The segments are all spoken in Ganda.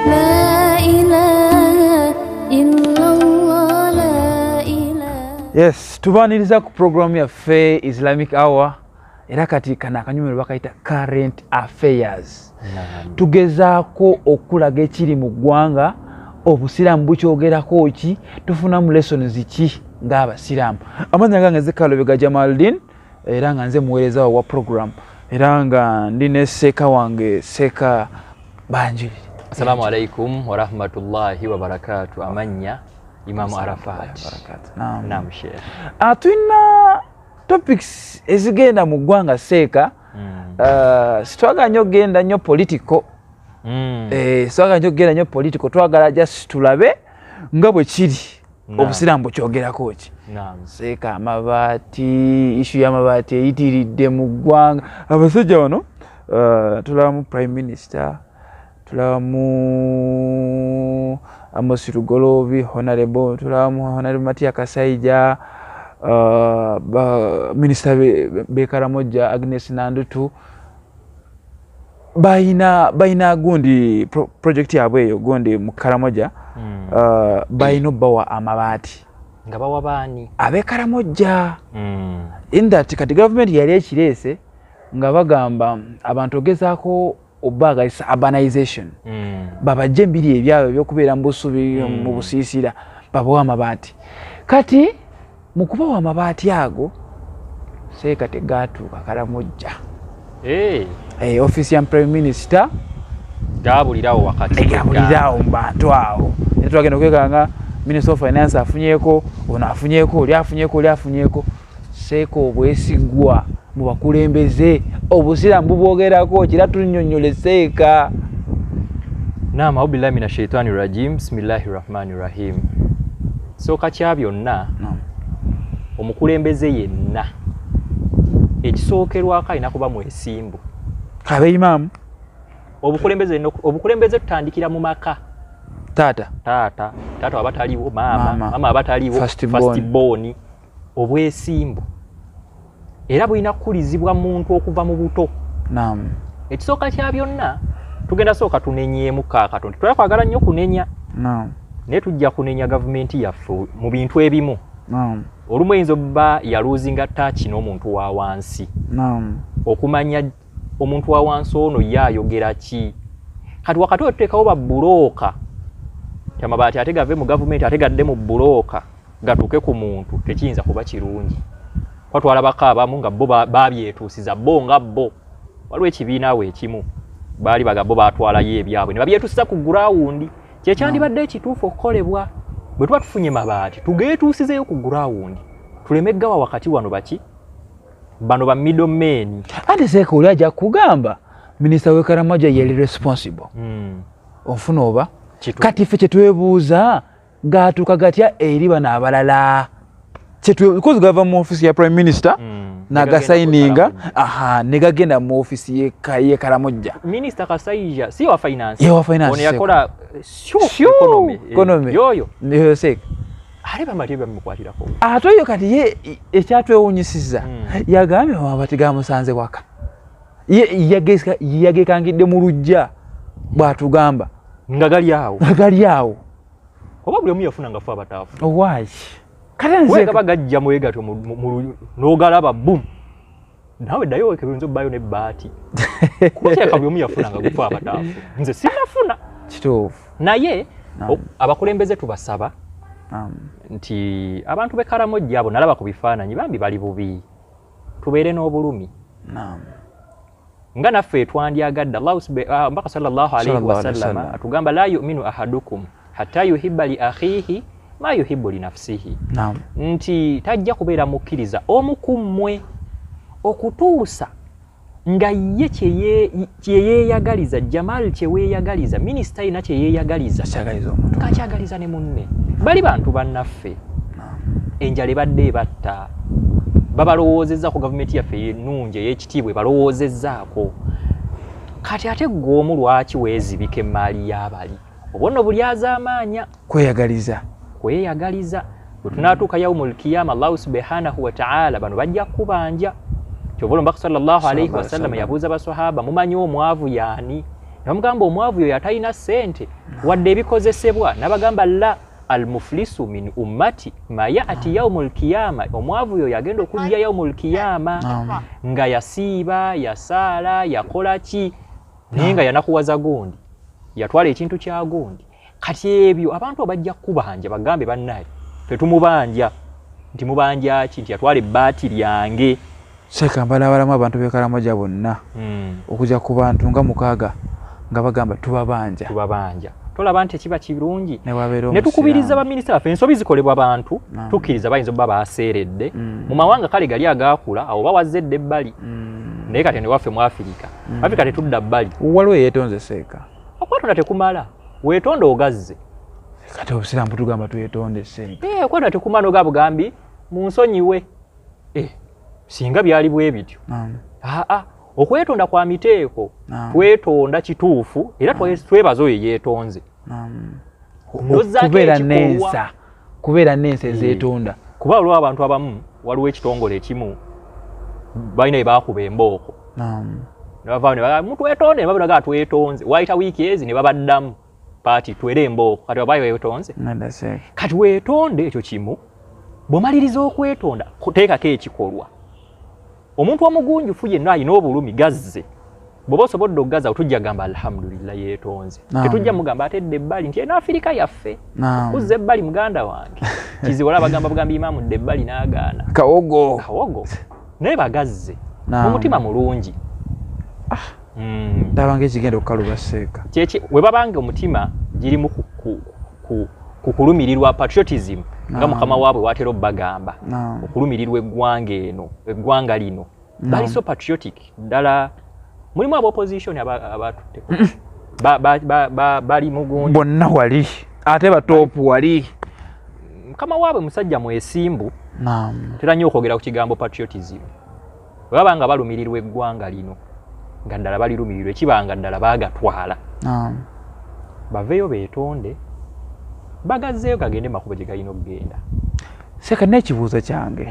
La ilaha illallah, la ilaha. Yes, tubaniriza ku program yaffe Islamic Hour era kati kana akanyumiro bakayita Current Affairs. Tugezaako okulaga ekiri mu ggwanga, obusiraamu bukyogerako ki, tufunamu lessons ki ng'abasiraamu. Amannya gange nze Kalobega Jamaldin era nga nze muweereza wa program era nga ndi ne Seeka wange Seeka Banjiri. Assalamu alaikum wa rahmatullahi wa barakatuh. Amanya Imam Arafat. Naam Sheikh. Tulina topics ezigenda mu ggwanga Seeka. Sitwaga nnyo genda nnyo political. Sitwaga nnyo genda nnyo political. Twagala just tulabe nga bwe kiri obusiraamu bukyogerako ki. Seeka amabaati, issue y'amabaati eyitiridde mu ggwanga. Abasajja wano tulabamu Prime Minister, tulabamu Amos Rugolobi, Honorable, tulabamu Honorable Matia Kasaija, Minister Bekaramojja Agnes Nandutu. Baina gundi project yabwe eyo gundi mu Karamoja. Baino bawa amabaati nga bawa bani ab'Ekaramoja. In that kati government yali ekirese nga bagamba abantu ogezaako obagayisa urbanization. Babajje embiri ebyabwe ebyokubeera mu busubi mu busiisira babawa amabaati. Kati mu kubawa amabaati ago Seeka tegaatuuka Karamoja. Office ya Prime Minister gabulirawo wakati gabulirawo mu bantu awo. Twagenda okwekanga Minister of Finance afunyeeko, ono afunyeeko, oli afunyeeko, oli afunyeeko. Seeka obwesigwa mu bakulembeze obusiraamu bubwogerako kira tunnyonnyole Seeka. Naam, a'udhu billahi minash shaitani rajim. Bismillahir rahmanir rahim. Sooka kya byonna omukulembeze yenna ekisookerwako alina kuba mwesimbu. Kabe imaamu. Obukulembeze tutandikira mu maka. Taata abataliwo, mama abataliwo, first born. Obwesimbu era bulina kukulizibwa muntu okuva mu buto. Naam. Ekisooka kya byonna tugenda sooka tunenyeemu kaakatonda. Twakwagala nnyo kunenya. Naam. Naye tujja kunenya gavumenti yaffe mu bintu ebimu. Naam. Olumu eyinza obba yaluuzinga ttaaki n'omuntu wa wansi. Naam. Okumanya omuntu wa wansi ono ye ayogera ki. Kati wakati otuteekawo babbulooka amabaati ate gave mu gavumenti ate gadde mu bbulooka gatuuke ku muntu tekiyinza kuba kirungi. Twalabako abamu nga bo babyetuusiza bo nga bo. Waliwo ekibiina we ekimu baali bagabo baatwalayo ebyabwe ne babyetuusiza ku gurawundi. Kyekyandibadde ekituufu okukolebwa. Bwe tuba tufunye mabaati tugeetuusizeyo ku gurawundi tuleme gawa wakati wano baki bano ba middlemen. Ate Seeka oli ajja kugamba Minister w'Ekaramoja yali responsible. Ofuna oba kati ffe kyetwebuuza gaatuuka gatya eri bano abalala because gava mu office ya Prime Minister n'agasayininga ne gagenda mu office y'Ekaramoja. Minister Kasaija si wa finance. Ye wa finance. Ono yakola economy. Yoyo. Seeka. Aleba matebya mukwatirako. Ate oyo kati ye ekyatwewuunyisiza yagambye amabaati gamusanze waka. Yagekangidde mu luggya bw'atugamba. Nga gali awo. Oba buli omu yafuna nga fe abataafu. Why? Kati Seeka bagajja muwegatyo n'ogalaba boom. Nawe ddayo wekebinza obbayo n'ebbaati. Kuteeka buli omu yafuna nga gufa abataafu. Nze sinafuna. Kituufu. Naye abakulembeze tubasaba nti abantu b'Ekaramoja abo nalaba ku bifaananyi bambi bali bubi. Tubeere n'obulumi. Nga naffe twandyagadde Mbaka sallallahu alayhi wa sallam atugamba la yu'minu ahadukum hatta yuhibba li akhihi ma yuhibbu li nafsihi. Nti tajja kubeera mukkiriza omu ku mmwe okutuusa nga ye kyeyeeyagaliza, Jamal kyeweeyagaliza, Minisita yina kyeyeeyagaliza kakyagaliza ne munne. Bali bantu bannaffe enjala ebadde ebatta. Babalowoozezza ku gavumenti yaffe ennungi ey'ekitiibwa balowoozezaako. Kati ate gw'omu lwaki weezibika emmaali y'abali? Obwonno bulyaza amaanya. Kweyagaliza. Bwe tunaatuuka yawmul kiyama Allah subhanahu wa ta'ala bano bajja kubanja. Kyova Mbaka sallallahu alayhi wa sallam yabuuza baswahaba mumanyi omwavu yaani? namugamba omwavu yo yatalina ssente wadde ebikozesebwa nabagamba la almuflisu min ummati ma yati yaumul qiyama omwavu yo yagenda okujja yaumul qiyama nga yasiiba yasaala yakola ki naye nga yanakuwaza gundi yatwala ekintu kya gundi kati ebyo abantu abajja kubanja bagambe bannaye tetumubanja nti mubanja ki nti yatwala ebbaati lyange Sheikh mbalabalamu abantu b'Ekaramoja bonna okujja ku bantu nga mukaaga nga bagamba tubabanja tolaba nti kiba kirungi ne tukubiriza baminisita baffe ensobi zikolebwa abantu tukkiriza bayinza obba baaseeredde mu mawanga kale gali agaakula awo bawazedde ebbali naye kati ne waffe mu Afirika Afirika tetudda bbali waliwo yeetonze Seeka okwetonda tekumala weetonda ogazze kati obusiraamu tugamba twetonde Seeka okwetonda tekumala oga bugambi munsonyiwe singa byali bwe bityo okwetonda kwa miteeko twetonda kituufu era twebaza oyo yeetonze kubeera nensa ezeetonda kuba waliwo abantu abamu waliwo ekitongole ekimu balina ebakuba embooko nebavaamu ne bagaa mutwetonde ne babulaga twetonze wayita wiiki ezi ne babaddamu paati twere embooko kati wabayo weetonze kati weetonde ekyo kimu bw'omaliriza okwetonda teekako ekikolwa omuntu omugunjufu yenna alina obulumi gazze bw'oba osobodde okugazza tujja gamba alhamdulillah yeetonze tetujja mugamba atedde ebbali nti eno Afirika yaffe kuzza ebbali muganda wange kiziwola bagamba bugambi imaamu dde ebbali n'agaana kawogo naye bagazze omutima mulungi ndabanga ekigenda okukaluba Seeka we babanga omutima girimu kukulumirirwa patriotism nga mukama waabwe watera obbagamba okulumirirwa eggwanga lino bali so patriotic ddala mulimu aba opposition abatutteko bali mugundi bonna wali ate batoopu wali mukama waabwe musajja mwesimbu tera nnyo okwogera ku kigambo patriotism baba nga balumirirwa eggwanga lino nga ddala balirumirirwa ekibanga ddala baagatwala baveeyo beetonde bagazzeeyo gagende makubo gye galina okugenda Seeka n'ekibuuzo kyange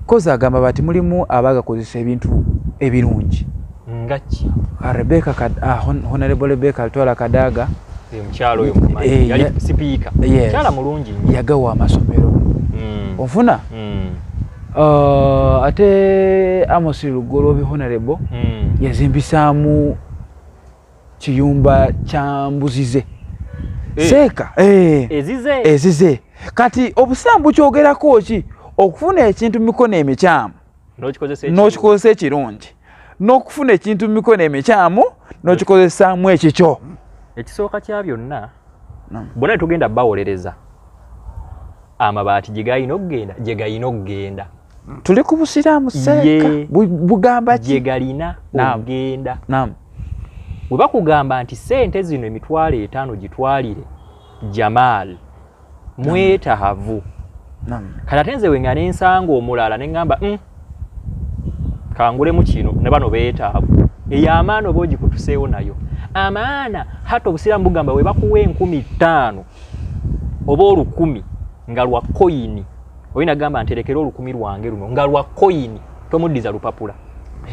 kozi agamba bati mulimu abagakozesa ebintu ebirungi nga ki Honorable Rebecca Altwala Kadaga omukyalo oyo mumanyi yali sipiika mukyala mulungi yagawa amasomero ofuna ate Amos Lugoloobi Honorable yazimbisaamu kiyumba kya Mbuzize Seeka ezize kati obusiraamu bukyogerako ki okufuna ekintu mikono emikyamu n'okikozesa ekirungi n'okufuna ekintu mikono emikyamu n'okikozesaamu ekikyo ekisooka kya byonna bonna tugenda bawolereza amabaati gye galina okugenda tuli ku busiraamu Seeka bugamba ki gye galina okugenda bwe bakugamba nti ssente zino emitwalo 5 gitwalire Jamal mwetahavu kati ate nze wenga n'ensanga omulala ne ŋŋamba kangulemu kino ne bano beetaavu ey'amaana oba ogikutuseewo nayo amaana hata obusiraamu bugamba bwe bakuwa 5,000 oba 10,000 nga lwa koyini olina gamba nterekera 10,000 lwange luno nga lwa koyini tomuddiza lupapula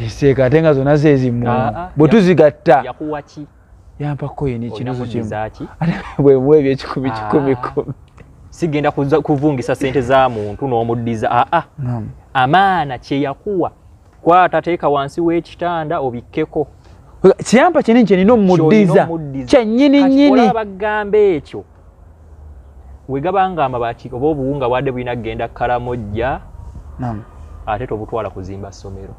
Seeka ate nga zonna zezimu bwe tuzigatta yakuwa ki yampa koyini kino kimu bwe muwebyo 10,000 sigenda kuvungisa sente za muntu n'omuddiza amaana kye yakuwa kwata teeka wansi w'ekitanda obikkeko kiyampa kinini kye nina omuddiza kyennyini bagamba ekyo we gabanga amabaati oba obuwunga bwadde bulina kugenda Karamojja ate tobutwala kuzimba ssomero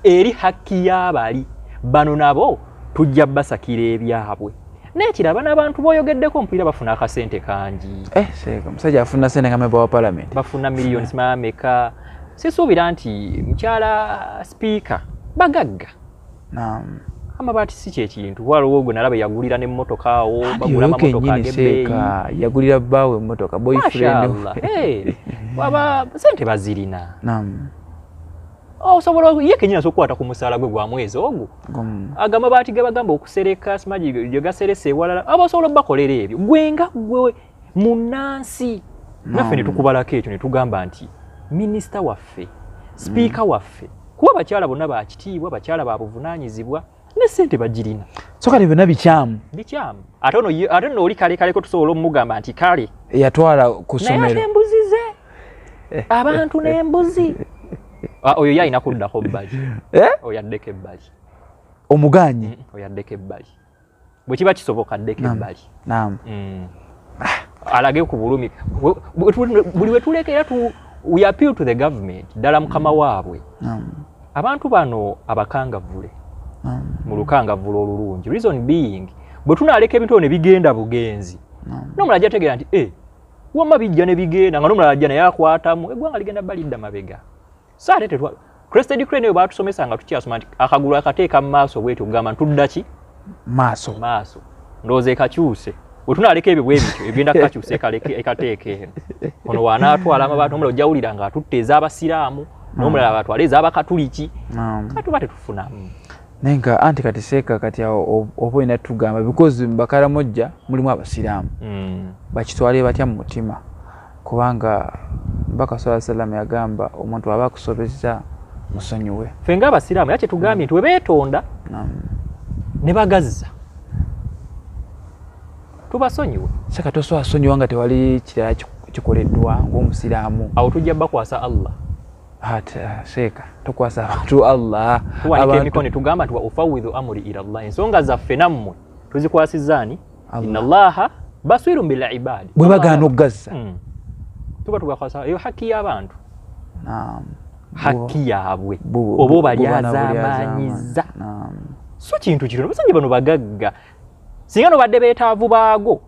eri hakki y'abali bano nabo tujja basakira ebyabwe n'ekiraba n'abantu boyogeddeko mpulira bafuna akasente kangi Seeka musajja afuna sente nga member wa parliament bafuna millions mameka sisuubira nti mukyala speaker bagagga amabaati si kyekintu waliwo gwe nalaba yagulira n'emmotoka awo bagula amamotoka ag'ebbeeyi yagulira bbaawe emmotoka boyfriend waba sente bazirina osobola ye kenyina sokukwata ku musaala gwe gwa mwezi ogwo agamabaati ge bagamba okusereka simaji gye gaserese ewalala aba osobola bakolera ebyo gwenga gwe munansi naffe ne tukubalako ekyo ne tugamba nti minisita waffe sipiika waffe kuba abakyala bonna bakitiibwa abakyala ba buvunaanyizibwa ne sente bagirina so kale byonna bikyamu ate ono oli kale ko tusobola omugamba nti kale yatwala ku ssomero naye embuzize abantu n'embuzi oyo yalina kuddako ebbali oyo addeko ebbali omuganye oyo addeko ebbali bwe kiba kisoboka addeko ebbali alage ku bulumi buli we tulekera we appeal to the government ddala mukama waabwe abantu bano abakangavvule mu lukangavvule olulungi reason being bwe tunaaleka ebintu ne bigenda bugenzi n'omulala ajja tegeera nti wamma bijja ne bigenda nga n'omulala ajja naye akwatamu eggwanga ligenda balidda mabega so ate Crested Crane eyo baatusomesa nga tukyasoma nti akagulu akateeka mu maaso bwetyo kugamba ntudda ki maaso ndowooza ekakyuse bwe tunaaleka ebyo bwe bityo egenda kakyuse ekateeka eno ono wanaatwala amabaati omulala ojjawulira nga atutte ez'abasiraamu n'omulala batwala ez'abakatuliki katuba tetufunamu naye nga anti kati seeka kati awo oba olina tugamba because mbakaramojja mulimu abasiraamu bakitwale batya mu mutima kubanga mbaka sala sallam yagamba omuntu aba akusobezza musonyiwe ffe ng'abasiraamu era kyetugambye nti we beetonda ne bagazza tubasonyiwe seka tosobola sonyiwa nga tewali kirala kikoleddwa ng'omusiraamu awo tujja bakwasa Allah seeka tokwasa abantu Allah tuwanika emikono tugamba nti wa ufawidhu amri ila Allah ensonga zaffe nammwe tuzikwasizaani inna Allaha basirun bil ibadi bwe bagaana okugazza tuba tugakwasa eyo haki y'abantu haki yaabwe oba balyazaamaanyiza so kintu kitono basajja bano bagagga singa no badde beetaavu baago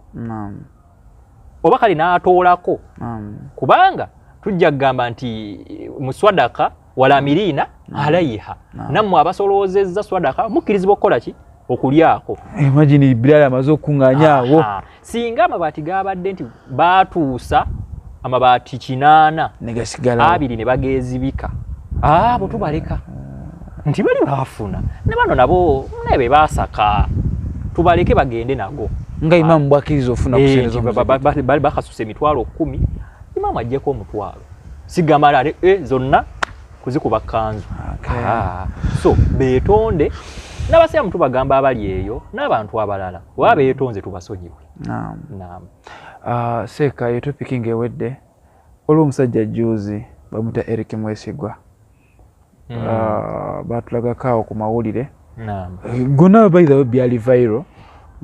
oba kale n'atoolako kubanga tujja kugamba nti muswadaka wala mirina alaiha nammwe abasoloozezza swadaka mukkirizibwa okukola ki okulyako imagine Bilal amaze okuŋŋaanyaawo singa amabaati gabadde nti baatuusa amabaati 8 negasigala 2 ne bageezibika abo tubaleka nti bali baafuna ne bano nabo nebe baasaka tubaleke bagende nago nga imamu bwakiriza ofuna kusenezo bali bakasuse emitwalo 10 imamu ajjeko omutwalo sigamba zonna kuzikuba kanzu so beetonde n'abasiraamu tubagamba abali eyo n'abantu abalala bwaba beetonze tubasonyiwe seeka yo topiki ng'ewedde olwo omusajja juzi bamuta Eric Mwesigwa batulagako awo ku mawulire gonna by the way byali viral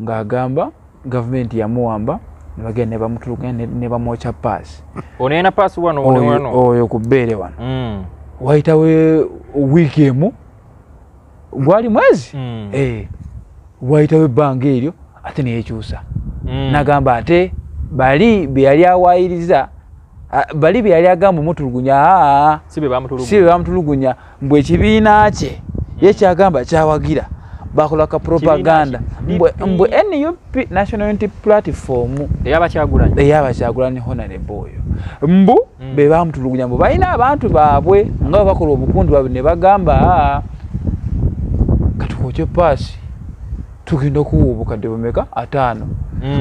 ng'agamba gavumenti yamuwamba nebagenda ne bamutuluganya ne bamwokya paasi oneena paasi wano oyo ku bbeere wano wayitawo wiiki emu gwali mwezi wayitawo ebbanga eryo ate neyekyusa nagamba ate bali beyali awaayiriza bali beyali agamba omutulugunya si be bamutulugunya mbwe ekibiina kye ye kyagamba kyawagira bakola ka propaganda mbwe NUP National Unity Platform eyabakyagulanyi honorable oyo mbu be bamutulugunya mbu balina abantu baabwe nga bakola obukundu baabwe ne bagamba katukwokye paasi tugenda okuwa obukadde bumeka 5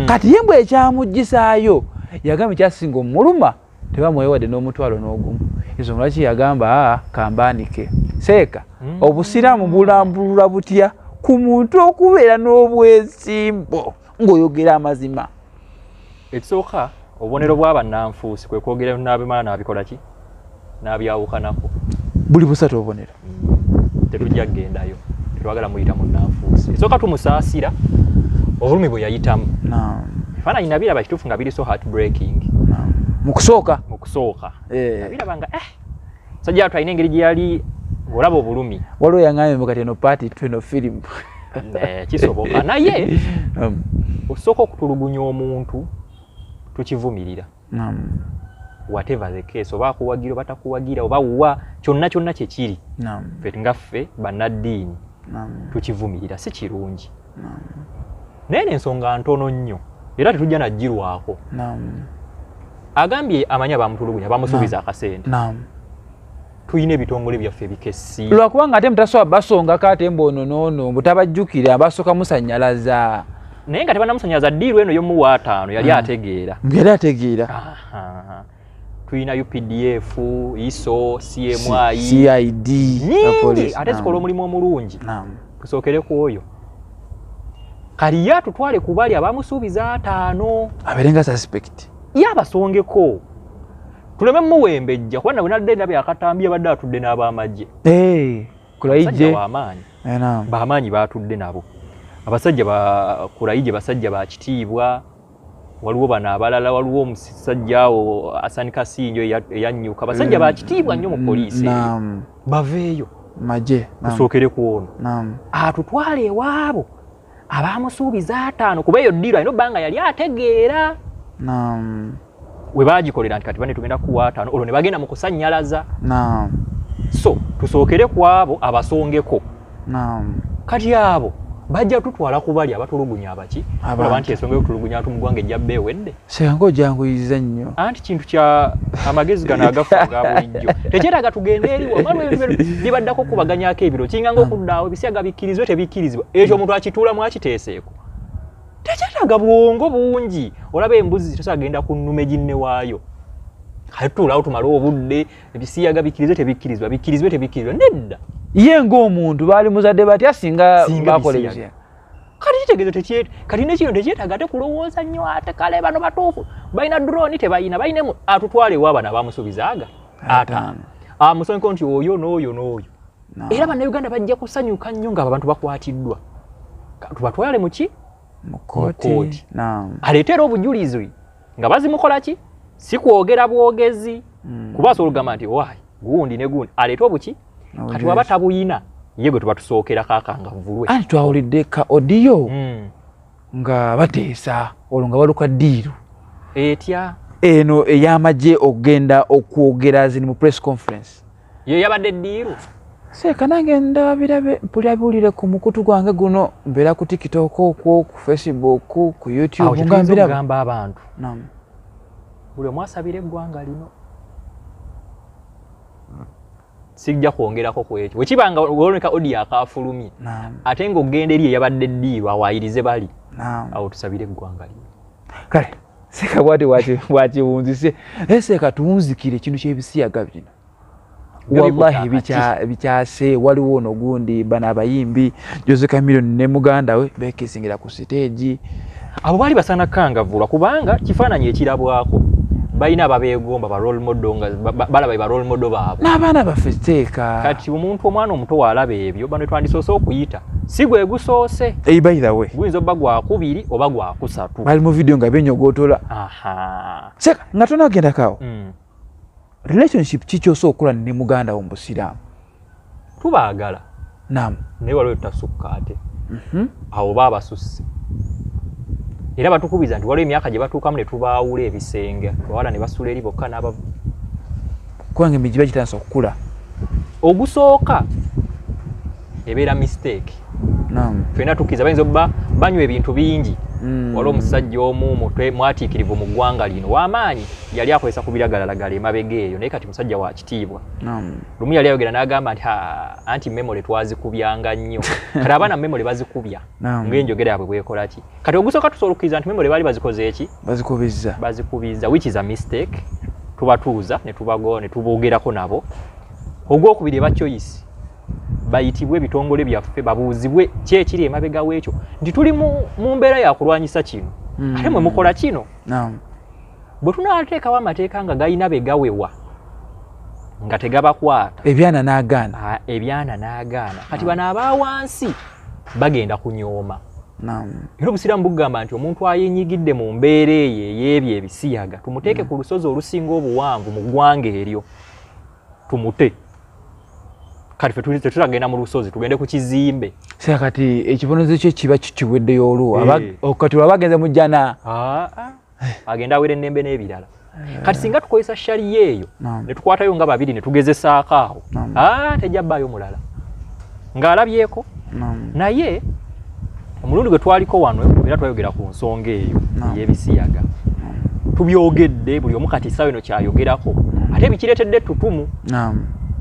kati ye mbwe ekyamuggisaayo yagamba ekyasinga omuluma tebamwewadde n'omutwalo n'ogumu ezo mulaki yagamba kambaanike seeka obusiraamu bulambulula butya ku muntu okubeera n'obwesimbo ng'oyogera amazima ekisooka obubonero bw'abannanfuusi kwe kwogera n'abimala n'abikola ki n'abyawukanako buli busatu obubonero tetujja kgendayo tetwagala muyita munnanfuusi ekisooka tumusaasira obulumi bwe yayitamu ebifaananyi nabiraba kituufu nga biri so heartbreaking mu kusooka nabiraba nga sajja twalina engeri gye yali ng'olaba obulumi waliwo yaŋŋambye kati eno paati tweno firimu kisoboka naye osooka okutulugunya omuntu tukivumirira whatever the case oba akuwagira oba takuwagira oba wa kyonna kyonna kyekiri ffe nga ffe bannaddiini tukivumirira si kirungi naye n'ensonga ntono nnyo era tetujja naggirwako agambye amanyi abamutulugunya bamusuubiza akasente tuyina ebitongole byaffe bikessi lwakubanga ate mutasobola basongako ate mbononoono butabajjukira basooka musanyalaza naye nga tebanamusanyalaza ddiiru eno y'omuwa 5 yali ategeera tuyina UPDF, ISO, CMI, CID nyingi ate zikola omulimu omulungi tusookere ku oyo kali yatutwale ku bali abamusuubiza 5 aberenga suspect yabasongeko tuleme muwembejja kuba nabwe nadde ndabye akatambye badde atudde n'abamagye Kulaije w'amaanyi bamaanyi batudde nabo abasajja ba Kulaije basajja ba kitiibwa waliwo bano abalala waliwo omusajjaawo Hassan Kasinjo eyanyuka basajja ba kitiibwa nnyo mu poliisi baveeyo maje tusookere ku ono atutwale ewaabo abamusuubiza 5 kuba eyo ddiiro alina obbanga yali ategeera we baagikolera nti kati bane tugenda kuwa 5 olwo ne bagenda mu kusannyalaza so tusookere ku abo abasongeko kati abo bajja tutwala ku bali abatulugunya abaki olaba nti ensonga y'okutulugunya atu mu ggwanga ejja bba ewedde senga ojanguyiza nnyo anti kintu kya amagezi gano agafa ga bulijjo tekyetaaga tugende eri wamala bibaddako kubaganyako ebiro kiyinga ng'okuddaawo ebisiyaga bikkirizibwe tebikkirizibwa ekyo omuntu akituulamu akiteeseeko tekyetaaga bwongo bungi olaba embuzi tosagenda ku nnume ginne waayo katutuulawo tumale obudde ebisiyaga bikkirizibwe tebikkirizibwa bikkirizibwe tebikkirizibwa nedda ye ng'omuntu baali muzadde batya singa bakola ebisiyaga kati kitegeeza tekyet kati nekino tekyetaaga ate kulowooza nnyo ate kale bano batuufu balina drone tebalina balinemu atutwale ewa bano abamusubizaaga 5 amusoneko nti oyo n'oyo n'oyo era bannayuganda bajja kusanyuka nnyo nga abantu bakwatiddwa tubatwale muki mu kooti aleetera obujulizi nga bazimukola ki si kwogera bwogezi kuba asobola okugamba nti waayi gundi ne gundi aleete obuki kati waba tabuyina ye gwe tuba tusookera kaakanga vulwe anti twawulidde ka odiyo nga bateesa olwo nga baluka ddiiro etya eno ey'amagye okugenda okwogera zini mu press conference ye yabadde ddiiro seeka nange ndaba birabe mpulirabiwulire ku mukutu gwange guno mbeera ku TikTok okwo ku Facebook ku YouTube nga mbiragamba abantu buli omu asabira eggwanga lino sijja kwongerako ku ekyo bwekibanga oloneka odi akaafulumye ate ng'ogenda eri eyabadde ddiirwa awaayirize bali awo tusabire eggwanga lino kale seeka bwati bwakiwunzise seeka tuwunzikire ekintu ky'ebisiyaga bino wallahi bikyase waliwo ono gundi bano abayimbi Jose Chameleone ne muganda we bekesingira ku siteegi abo baali basaana kangavulwa kubanga kifaananyi ekirabwako balina ababeegomba ba role model nga balaba ba role model baabwe n'abaana baffe teeka kati omuntu omwana omuto walaba ebyo bano twandisoose okuyita si gwe gusoose by the way guyinza obba gwakubiri oba gwakusatu bali mu video nga benyogootola seeka nga tonagendakawo relationship kikyose okola ne muganda wo mu busiraamu tubaagala naam naye waliwo tutasukka ate awo baabasusse era batukubiza nti waliwo emyaka gye batuukamu ne tubaawula ebisenge bawala ne basula eri bokka n'abavu kubanga emiji bagitandisa okukula ogusooka ebeera mistake ffenna tukkiriza bayinza obba banywa ebintu bingi waliwo omusajja omu mutwe mwatiikirivu mu ggwanga lino w'amaanyi yali akozesa ku biragalalagala emabega eyo naye kati musajja wa kitiibwa lumu yali ayogera n'agamba nti anti memole twazikubyanga nnyo kati abaana memole bazikubya ng'enjogera yabwe bwekola ki kati ogusooka tusobola okukkiriza nti memole baali bazikoze eki bazikubizza which is a mistake tubatuuza ne tubago ne tuboogerako nabo ogwokubiri eba choice bayitibwe ebitongole byaffe babuuzibwe ki ekiri emabega w'ekyo nti tuli mu mbeera ya kulwanyisa kino ate mwe mukola kino bwe tunaateekawo amateeka nga galina be gawewa nga tegabakwata ebyana n'agaana kati bano abaawansi bagenda kunyooma era obusiraamu bugamba nti omuntu ayenyigidde mu mbeera eyo ey'ebyo ebisiyaga tumuteeke ku lusozi olusinga obuwanvu mu ggwanga eryo tumute kati ffe tetutagenda mu lusozi tugende ku kizimbe seeka kati ekibonerezo kye kiba kikiweddeyo olwo kati olwa bagenze mu jjana agenda awera ennembe n'ebirala kati singa tukozesa shariya eyo ne tukwatayo nga babiri ne tugezesaako awo tejja bbaayo mulala ng'alabyeko naye omulundi gwe twaliko wano era twayogera ku nsonga eyo ey'ebisiyaga tubyogedde buli omu kati ssaawa eno kyayogerako ate bikireetedde ettutumu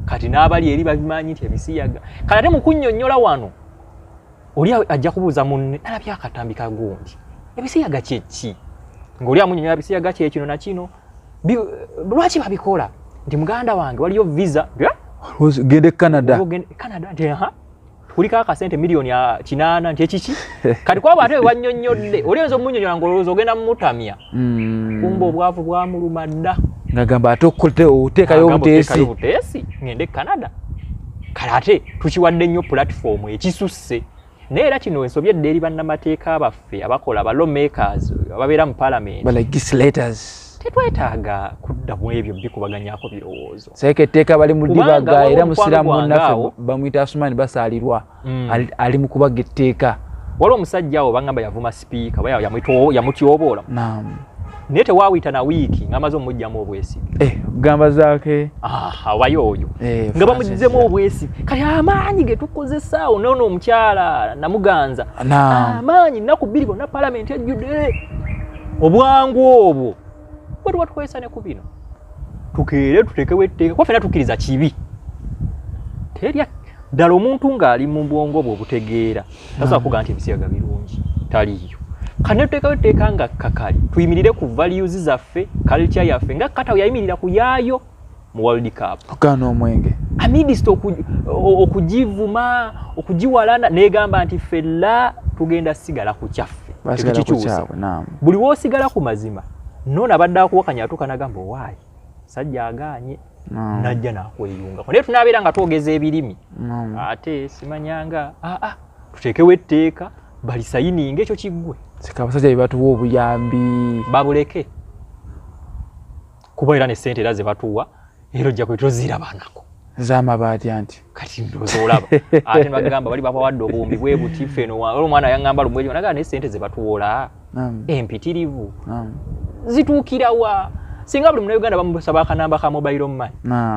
kati n'abali eri babimanyi nti ebisiyaga kati ate mu kunnyonnyola wano oli ajja kubuuza munne alabye akatambi kagundi ebisiyaga kyeki ng'oli amunnyonnyola ebisiyaga kyekino na kino lwaki babikola nti muganda wange waliyo visa gende Canada nti tukulika akasente milioni ya 8 nti ekiki kati kwaba ate wanyonyodde oliyenzo munnyonnyola ngolowooza ogenda mumutamya kumba obwavu bwamuluma dda ngagamba ate oteekayo obuteesi ngende Canada kale ate tukiwadde nnyo platform ekisusse naye era kino ensobye edda eri bannamateeka baffe abakola ba lawmakers ababeera mu parliament legislators tetwetaaga kudda mu ebyo bikubaganyako birowoozo seeka etteeka bali mu ddibaga era musiraamu munnaffe bamuyita Asumaani Basaalirwa ali mu kubaga etteeka waliwo omusajja awo bangamba yavuma sipiika yamutyoboola naye tewaawita na wiiki ng'amaze omujjamu obwesige gamba zaake awayo oyo nga bamugizzemu obwesige kati amaanyi ge tukozesa awo noono omukyala namuganza amaanyi nnaku 2 bonna palamenti ejjudde obwangu obwo bwe tuba tukozesa ne ku bino tukeere tuteekewo etteeka kuba ffenna tukkiriza kibi terya ddala omuntu ng'ali mu bwongo bwe obutegeera tasobola kugaa nti ebisiyaga birungi taliiyo kati ne tuteekawo etteeka nga kakali tuyimirire ku values zaffe culture yaffe nga katawo yayimirira ku yaayo mu World Cup tugaana omwenge amidist okugivuma okugiwalana negamba nti ffella tugenda sigala ku kyaffe tekikyusa buli woosigala ku mazima noona abadde akuwakanya atuuka nagamba owaayi sajja agaanye najja nakweyungako naye tunaabeera nga twogeza ebirimi ate simanyanga tuteekewo etteeka balisayininga ekyo kiggwe sika abasajja bye batuwa obuyambi babuleke kuba era ne ssente era ze batuwa era ojja kwetozirabanako z'amabaati anti kati ndowooza olaba ate nebagamba bali babawadde obuwumbi bwe buti ffeno olwomwana yaŋŋamba lumwejo nagamba ne ssente ze batuwola empitirivu zituukirawa singa buli munauganda bamusaba akanamba ka mobile money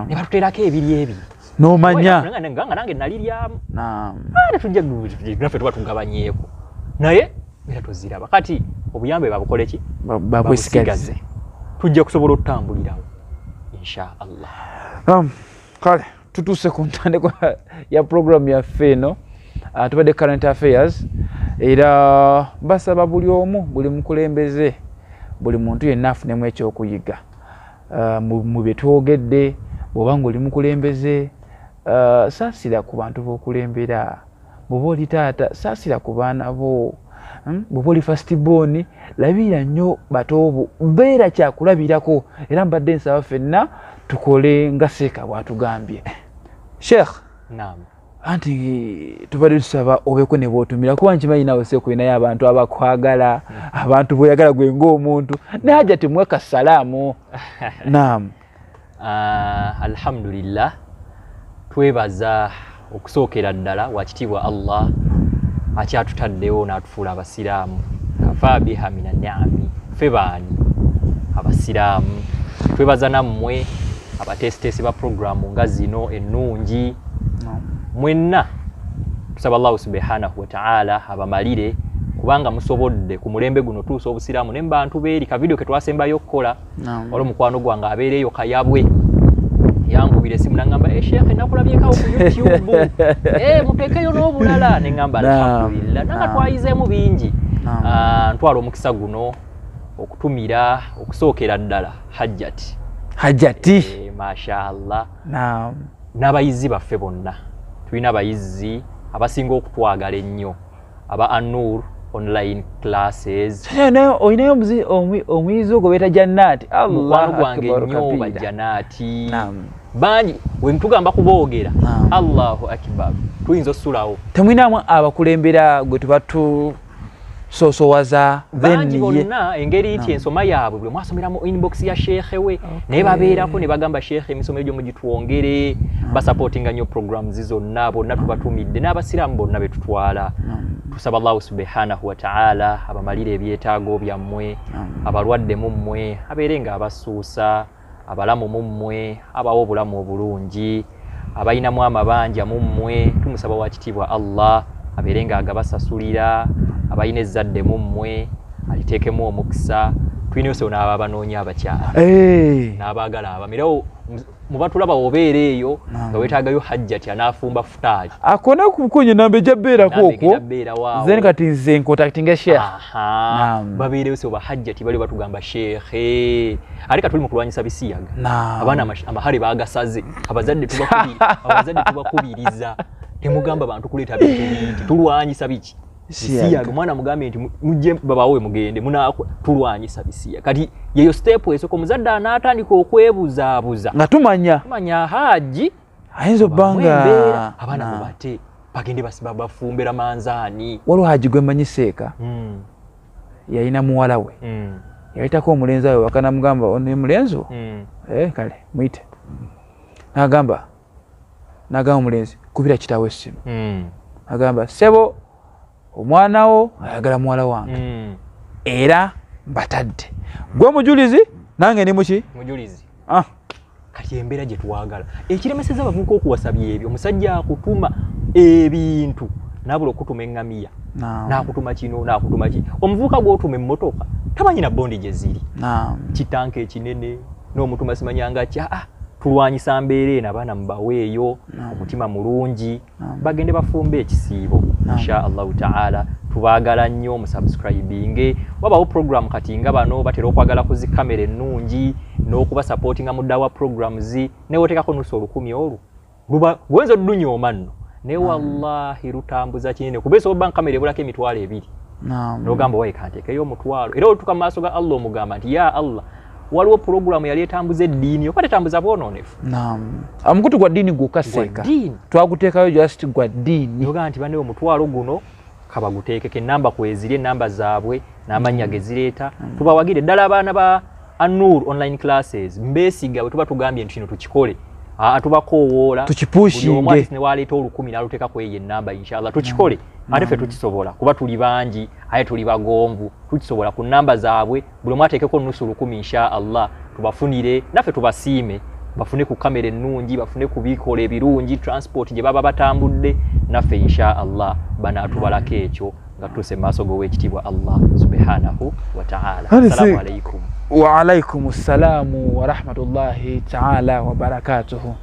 ne batuteerako ebiri ebiri n'omanya nga nange naliryamu ate tujja naffe tuba tugabanyeeko naye era toziraba kati obuyambe babukole ki babwesigaze tujja kusobola okutambulirawo inshaallah kale tutuuse ku ntandikwa ya programu yaffe eno tubadde current affairs era basaba buli omu buli mukulembeze buli muntu yenna afunemu ekyokuyiga mu bye twogedde bw'oba ng'oli mukulembeze saasira ku bantu b'okulembera bw'oba oli taata saasira ku baana bo bw'oba oli fastiboni labira nnyo bato bo mbeera kyakulabirako era mbadde nsaba ffenna tukole nga seeka bw'atugambye sheekh anti tubadde tusaba obeeko ne bw'otumira kuba nkimanyi naawe seeka olinayo abantu abakwagala abantu bw'oyagala gwe ng'omuntu ne hajja temuweka salaamu naam alhamdulillah twebaza okusookera ddala wakitiibwa Allah akyatutaddewo n'atufuula abasiraamu kafa biha mina niami ffe baani abasiraamu twebaza nammwe abateesiteesi ba programu nga zino ennungi mwenna tusaba Allahu subhanahu wa ta'ala abamalire kubanga musobodde ku mulembe guno tuusa obusiraamu ne bantu beeri ka video ke twasembayo okukola olwo mukwano gwange abeereyo kayabwe yangubire simu nangamba sheekhe nakulabyekawo ku YouTube muteekeyo n'obulala ne ngamba alhamdulillah nanga twayizeemu bingi ntwala omukisa guno okutumira okusookera ddala hajjati mashaallah n'abayizi baffe bonna tulina abayizi abasinga okutwagala ennyo aba An-Nur online classes olinayo omuyizi ogwo beeta Jannati mukwano gwange nnyo ba Jannati bangi wentugamba kuboogera Allahu akbar tuyinza ossulawo temwinamu abakulembera gwe tuba tusosowaza bangi bonna engeri nti ensoma yaabwe buli mwasomera mu inbox ya sheekhe we naye babeerako ne bagamba sheekhe emisomo egyo mugitwongere basupportinga nnyo programs zonna bonna tubatumidde n'abasiraamu bonna betutwala tusaba Allahu subhanahu wa ta'ala abamalire ebyetaago byammwe abalwadde mu mmwe abeere nga abasuusa abalamu mu mmwe abawo obulamu obulungi abayinamu amabanja mu mmwe tumusaba wakitiibwa Allah abeere nga agabasasulira abayina ezzadde mu mmwe aliteekemu omukisa tulina yose n'aba abanoonya abakyala n'abaagala abamirawo mubatulaba obeera eyo nga weetaagayo hajjati anaafumba futaali akona kukunye nambe jabbeerako okwo then kati nze nkontactinga sheekh babeereyo se oba hajjati bali batugamba sheekhe ate ka tuli mu kulwanyisa bisiyaga abaana amahale baagasaze abazadde tubakubiriza temugamba abantu kuleta bintu tulwanyisa biki bisiyaga mwana mugambe nti mujje babawe mugende munako tulwanyisa bisiya kati yeyo step esoko muzadde anatandika okwebuzabuza nga tumanya haji ayinza banga abana mubate bagende bafumbera manzaani waliwo haji gwe manyiseeka yalina muwala we yayitako omulenzi awe wakana mugamba ono mulenzi kale muyite n'agamba omulenzi kubira kitaawe essimu agamba sebo omwana wo ayagala muwala wange era mbatadde gwe mujulizi nange ndi muki mujulizi kati embeera gye twagala ekiremeseza abavubuka okuwasabya ebyo omusajja akutuma ebintu nabula okutuma eŋŋamiya n'akutuma kino n'akutuma ki omuvubuka gw'otuma emmotoka tamanyi na bondi gye ziri kitanka ekinene n'omutuma simanyanga ki tulwanyisa mbeera eno abaana mubaweeyo omutima mulungi bagende bafumbe ekisiibo insha allahu taala tubaagala nnyo musubscribinge wabawo program kati nga bano batera okwagala kuzi kamera ennungi n'okuba supportinga muddawa programs newotekako nusu 10 olwo luba gwenza oddunyooma nno naye wallahi lutambuza kinene kubeesa oba kamera ebulako emitwalo 2 n'ogamba waye kanteekeyo omutwalo era otuka mu maaso ga Allah omugamba nti ya Allah waliwo programu yali etambuza eddiini oba tetambuza bwonoonefu omukutu gwa ddiini gukaseeka twaguteekayo just gwa ddiini oga nti banne omutwalo guno kabaguteekeko ennamba kweziri ennamba zaabwe n'amannya ge zireeta tubawagire ddala abaana ba An-Nur online classes mbeesiga bwe tuba tugambye nti kino tukikole tubakoowoola tukipushinge ne waleeta 10 n'aluteekako eyo ennamba inshallah tukikole ate ffe tukisobola kuba tuli bangi aye tuli bagonvu tukisobola ku nnamba zaabwe buli omu ateekeko nusu 10 inshallah tubafunire naffe tubasiime bafune ku kamera ennungi bafune ku bikola ebirungi transport gye baba batambudde naffe inshallah banaatubalako ekyo nga tuse maaso g'owekitiibwa Allah subhanahu wa ta'ala. Assalamu alaikum. Wa alaikum assalamu wa rahmatullahi ta'ala wa barakatuhu.